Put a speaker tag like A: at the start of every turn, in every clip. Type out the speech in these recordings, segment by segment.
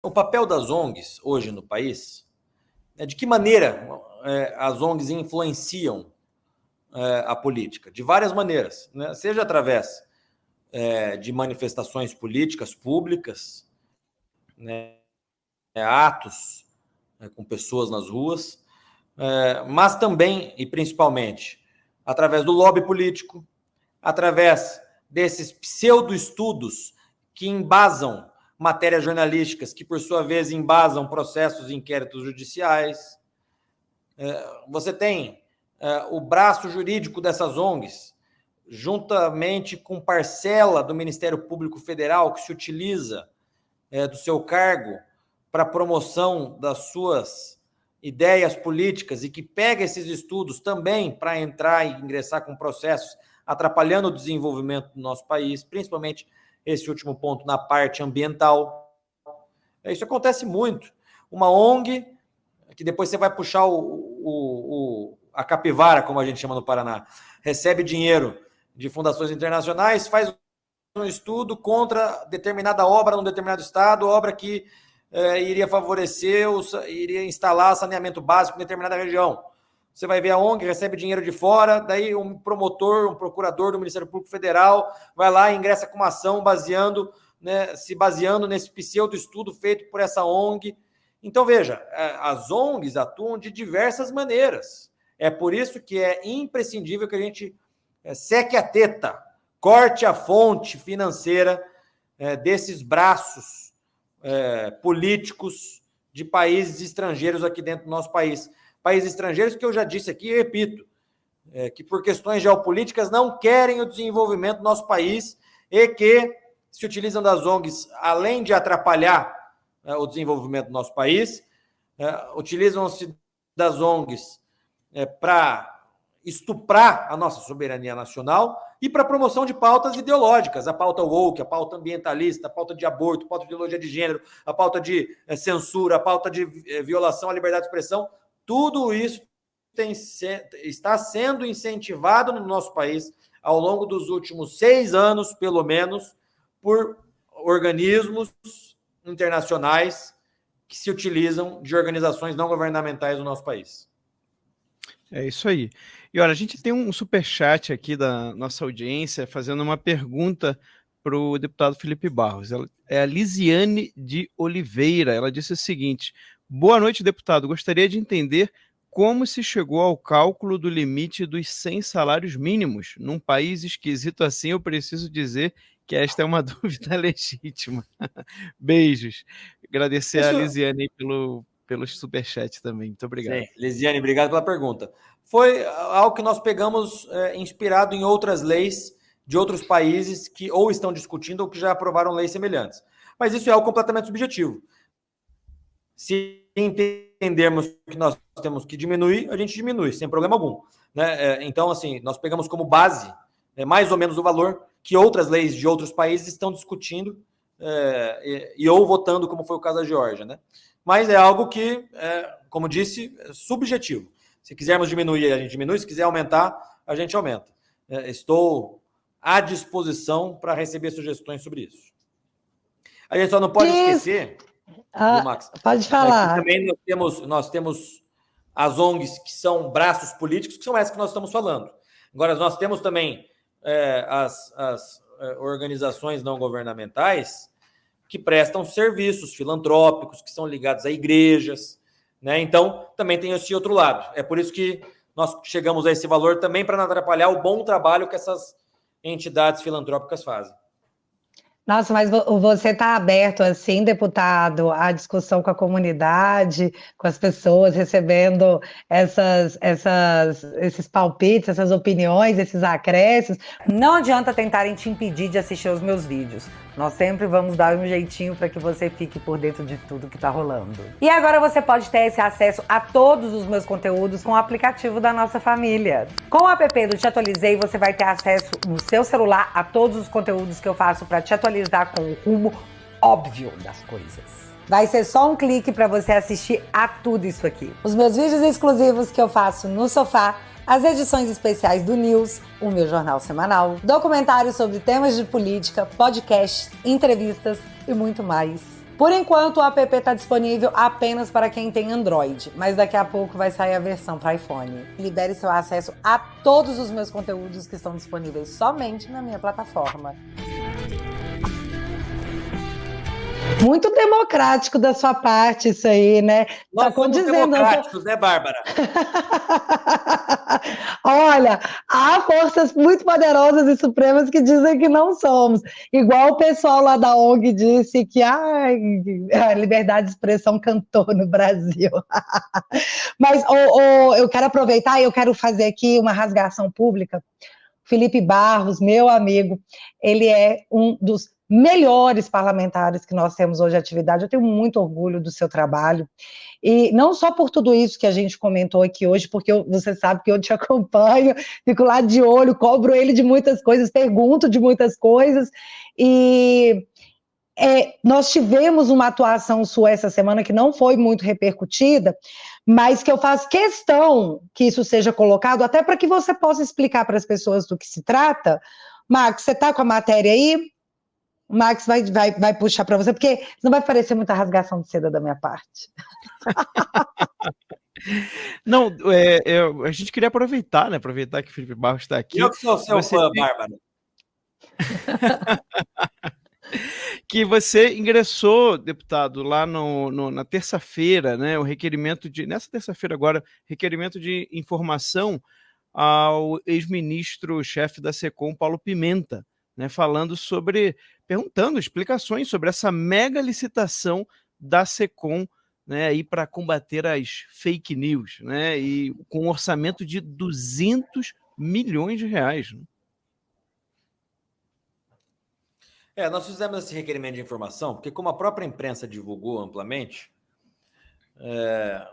A: o papel das ONGs hoje no país, de que maneira as ONGs influenciam a política? De várias maneiras, né? Seja através de manifestações políticas públicas, né? Atos com pessoas nas ruas, mas também e principalmente através do lobby político, através desses pseudo-estudos que embasam matérias jornalísticas, que por sua vez embasam processos e inquéritos judiciais. Você tem o braço jurídico dessas ONGs, juntamente com parcela do Ministério Público Federal, que se utiliza do seu cargo para promoção das suas ideias políticas e que pega esses estudos também para entrar e ingressar com processos atrapalhando o desenvolvimento do nosso país, principalmente esse último ponto na parte ambiental. Isso acontece muito. Uma ONG, que depois você vai puxar a capivara, como a gente chama no Paraná, recebe dinheiro de fundações internacionais, faz um estudo contra determinada obra num determinado estado, obra que iria favorecer, iria instalar saneamento básico em determinada região. Você vai ver a ONG, recebe dinheiro de fora, daí um promotor, um procurador do Ministério Público Federal vai lá e ingressa com uma ação se baseando nesse pseudo-estudo feito por essa ONG. Então, veja, as ONGs atuam de diversas maneiras. É por isso que é imprescindível que a gente seque a teta, corte a fonte financeira desses braços políticos de países estrangeiros aqui dentro do nosso país. Países estrangeiros que eu já disse aqui e repito, que por questões geopolíticas não querem o desenvolvimento do nosso país e que se utilizam das ONGs, além de atrapalhar o desenvolvimento do nosso país, utilizam-se das ONGs para estuprar a nossa soberania nacional e para promoção de pautas ideológicas, a pauta woke, a pauta ambientalista, a pauta de aborto, a pauta de ideologia de gênero, a pauta de censura, a pauta de violação à liberdade de expressão. Tudo isso está sendo incentivado no nosso país ao longo dos últimos 6 anos, pelo menos, por organismos internacionais que se utilizam de organizações não governamentais do nosso país.
B: É isso aí. E olha, a gente tem um superchat aqui da nossa audiência fazendo uma pergunta para o deputado Felipe Barros. É a Lisiane de Oliveira. Ela disse o seguinte: boa noite, deputado. Gostaria de entender como se chegou ao cálculo do limite dos 100 salários mínimos. Num país esquisito assim, eu preciso dizer que esta é uma dúvida legítima. Beijos. Agradecer a Lisiane pelo superchat também. Muito obrigado.
A: Sim. Lisiane, obrigado pela pergunta. Foi algo que nós pegamos inspirado em outras leis de outros países que ou estão discutindo ou que já aprovaram leis semelhantes. Mas isso é algo completamente subjetivo. Se entendermos que nós temos que diminuir, a gente diminui, sem problema algum. Né? Então, assim, nós pegamos como base mais ou menos o valor que outras leis de outros países estão discutindo ou votando, como foi o caso da Geórgia, né? Mas é algo que, como disse, é subjetivo. Se quisermos diminuir, a gente diminui. Se quiser aumentar, a gente aumenta. Estou à disposição para receber sugestões sobre isso. A gente só não pode esquecer, viu, Max?
C: Pode falar.
A: Também nós temos as ONGs que são braços políticos, que são essas que nós estamos falando. Agora, nós temos também as organizações não governamentais que prestam serviços filantrópicos, que são ligados a igrejas, né? Então, também tem esse outro lado. É por isso que nós chegamos a esse valor também para não atrapalhar o bom trabalho que essas entidades filantrópicas fazem.
C: Nossa, mas você está aberto, assim, deputado, à discussão com a comunidade, com as pessoas, recebendo esses palpites, essas opiniões, esses acréscimos? Não adianta tentarem te impedir de assistir os meus vídeos. Nós sempre vamos dar um jeitinho para que você fique por dentro de tudo que está rolando. E agora você pode ter esse acesso a todos os meus conteúdos com o aplicativo da nossa família. Com o app do Te Atualizei, você vai ter acesso no seu celular a todos os conteúdos que eu faço para te atualizar com o rumo óbvio das coisas. Vai ser só um clique para você assistir a tudo isso aqui. Os meus vídeos exclusivos que eu faço no sofá, as edições especiais do News, o meu jornal semanal, documentários sobre temas de política, podcasts, entrevistas e muito mais. Por enquanto, o app está disponível apenas para quem tem Android, mas daqui a pouco vai sair a versão para iPhone. Libere seu acesso a todos os meus conteúdos que estão disponíveis somente na minha plataforma. Muito democrático da sua parte isso aí, né?
A: Nós somos democráticos, né, Bárbara?
C: Olha, há forças muito poderosas e supremas que dizem que não somos. Igual o pessoal lá da ONG disse que a liberdade de expressão cantou no Brasil. Mas eu quero aproveitar e eu quero fazer aqui uma rasgação pública. Felipe Barros, meu amigo, ele é um dos melhores parlamentares que nós temos hoje em atividade. Eu tenho muito orgulho do seu trabalho. E não só por tudo isso que a gente comentou aqui hoje, porque você sabe que eu te acompanho, fico lá de olho, cobro ele de muitas coisas, pergunto de muitas coisas. E nós tivemos uma atuação sua essa semana que não foi muito repercutida, mas que eu faço questão que isso seja colocado, até para que você possa explicar para as pessoas do que se trata. Max, você está com a matéria aí? O Max vai puxar para você, porque não vai parecer muita rasgação de seda da minha parte.
B: Não, a gente queria aproveitar, né? Aproveitar que o Felipe Barros está aqui.
A: Eu que sou seu fã, Bárbara.
B: Que você ingressou, deputado, lá na terça-feira, né? O requerimento nessa terça-feira agora, requerimento de informação ao ex-ministro-chefe da SECOM, Paulo Pimenta, né? Perguntando explicações sobre essa mega licitação da SECOM, né, aí para combater as fake news, né, e com um orçamento de 200 milhões de reais.
A: Né? Nós fizemos esse requerimento de informação, porque como a própria imprensa divulgou amplamente,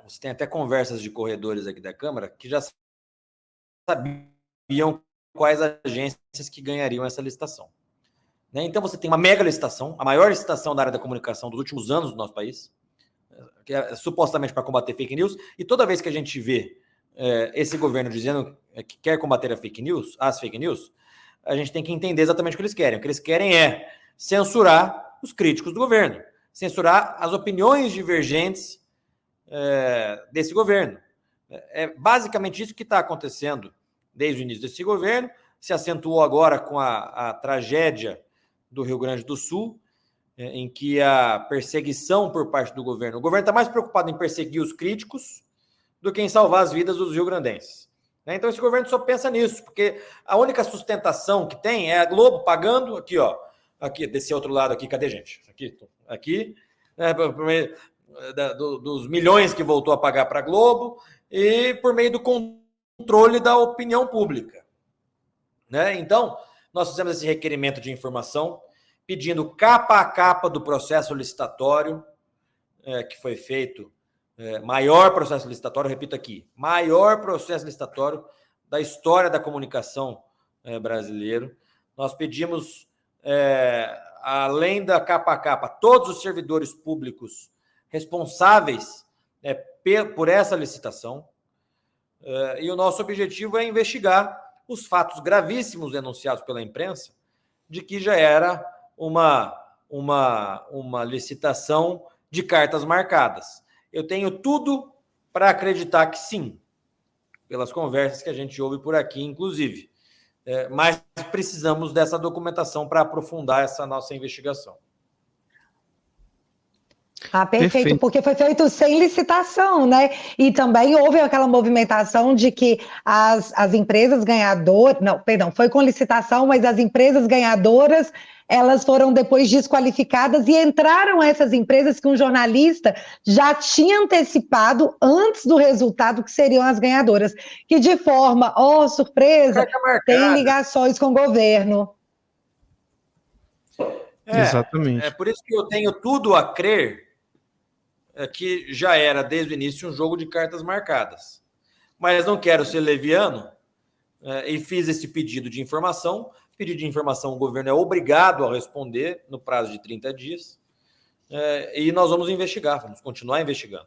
A: você tem até conversas de corredores aqui da Câmara que já sabiam quais agências que ganhariam essa licitação. Né? Então você tem uma mega licitação, a maior licitação da área da comunicação dos últimos anos do nosso país, que é supostamente para combater fake news, e toda vez que a gente vê esse governo dizendo que quer combater as fake news, a gente tem que entender exatamente o que eles querem. O que eles querem é censurar os críticos do governo, censurar as opiniões divergentes desse governo. É basicamente isso que está acontecendo desde o início desse governo, se acentuou agora com a tragédia do Rio Grande do Sul, em que a perseguição por parte do governo... O governo está mais preocupado em perseguir os críticos do que em salvar as vidas dos rio-grandenses. Então, esse governo só pensa nisso, porque a única sustentação que tem é a Globo pagando... Aqui, desse outro lado aqui, cadê, gente? Aqui dos milhões que voltou a pagar para a Globo e por meio do controle da opinião pública. Né? Então, nós fizemos esse requerimento de informação pedindo capa a capa do processo licitatório que foi feito, maior processo licitatório, repito aqui, maior processo licitatório da história da comunicação brasileiro. Nós pedimos, além da capa a capa, todos os servidores públicos responsáveis por essa licitação, e o nosso objetivo é investigar os fatos gravíssimos denunciados pela imprensa de que já era uma licitação de cartas marcadas. Eu tenho tudo para acreditar que sim, pelas conversas que a gente ouve por aqui, inclusive. Mas precisamos dessa documentação para aprofundar essa nossa investigação.
C: Perfeito, porque foi feito sem licitação, né? E também houve aquela movimentação de que as empresas ganhadoras... Não, perdão, foi com licitação, mas as empresas ganhadoras, elas foram depois desqualificadas e entraram essas empresas que um jornalista já tinha antecipado antes do resultado que seriam as ganhadoras, que de forma, surpresa, tem ligações com o governo.
B: Exatamente.
A: É por isso que eu tenho tudo a crer que já era, desde o início, um jogo de cartas marcadas. Mas não quero ser leviano e fiz esse pedido de informação. Pedido de informação, o governo é obrigado a responder no prazo de 30 dias. E nós vamos investigar, vamos continuar investigando.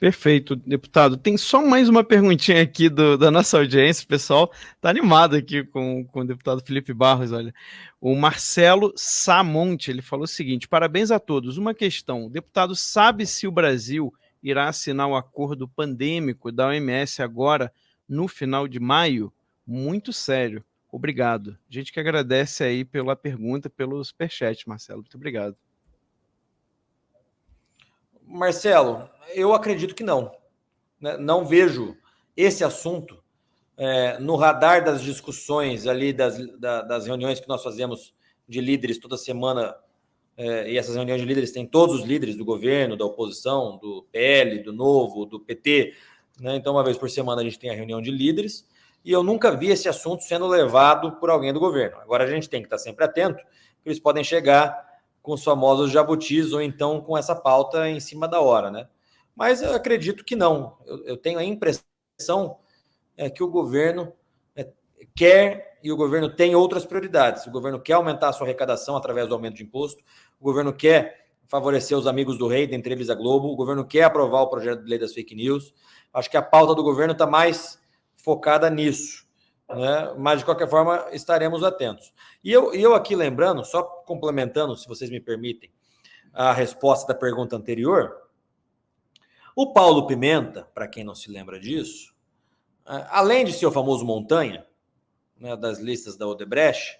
B: Perfeito, deputado. Tem só mais uma perguntinha aqui da nossa audiência, o pessoal está animado aqui com o deputado Felipe Barros, olha. O Marcelo Samonte, ele falou o seguinte: parabéns a todos. Uma questão, o deputado sabe se o Brasil irá assinar o acordo pandêmico da OMS agora, no final de maio? Muito sério. Obrigado. A gente que agradece aí pela pergunta, pelo superchat, Marcelo. Muito obrigado.
A: Marcelo, eu acredito que não. Não vejo esse assunto no radar das discussões ali, das reuniões que nós fazemos de líderes toda semana, e essas reuniões de líderes têm todos os líderes do governo, da oposição, do PL, do Novo, do PT, né? Então, uma vez por semana a gente tem a reunião de líderes, e eu nunca vi esse assunto sendo levado por alguém do governo. Agora a gente tem que estar sempre atento, porque eles podem chegar com os famosos jabutis, ou então com essa pauta em cima da hora, né? Mas eu acredito que não. Eu tenho a impressão que o governo quer, e o governo tem outras prioridades. O governo quer aumentar a sua arrecadação através do aumento de imposto, o governo quer favorecer os amigos do rei, dentre eles a Globo, o governo quer aprovar o projeto de lei das fake news. Acho que a pauta do governo está mais focada nisso, né? Mas, de qualquer forma, estaremos atentos. E eu aqui lembrando, só complementando, se vocês me permitem, a resposta da pergunta anterior, o Paulo Pimenta, para quem não se lembra disso, além de ser o famoso Montanha, né, das listas da Odebrecht,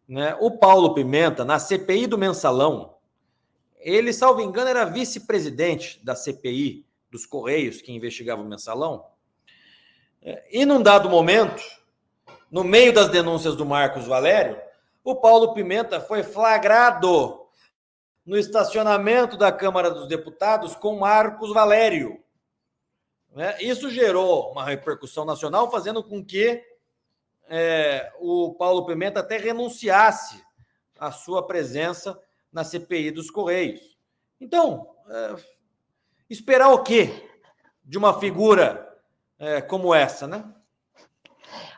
A: né, o Paulo Pimenta, na CPI do Mensalão, ele, salvo engano, era vice-presidente da CPI dos Correios, que investigava o Mensalão, e num dado momento, no meio das denúncias do Marcos Valério, o Paulo Pimenta foi flagrado no estacionamento da Câmara dos Deputados com Marcos Valério. Isso gerou uma repercussão nacional, fazendo com que o Paulo Pimenta até renunciasse à sua presença na CPI dos Correios. Então, esperar o quê de uma figura como essa, né?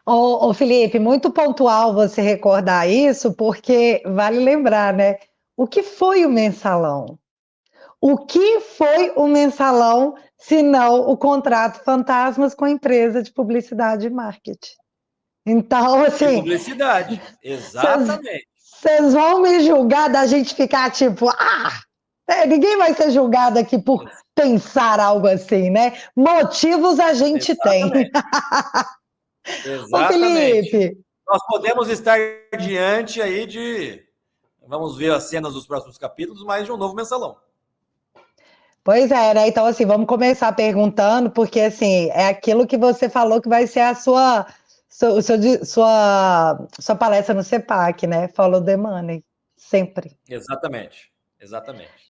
C: Ô, Felipe, muito pontual você recordar isso, porque vale lembrar, né? O que foi o mensalão? O que foi o mensalão, se não o contrato fantasmas com a empresa de publicidade e marketing? Então, assim...
A: publicidade, exatamente.
C: Vocês vão me julgar da gente ficar tipo... ninguém vai ser julgado aqui por pensar algo assim, né? Motivos a gente tem.
A: Exatamente.
C: Ô, Felipe.
A: Nós podemos estar diante aí de... Vamos ver as cenas dos próximos capítulos, mas de um novo mensalão.
C: Pois é, né? Então, assim, vamos começar perguntando, porque, assim, é aquilo que você falou que vai ser a sua palestra no CEPAC, né? Follow the money, sempre.
A: Exatamente.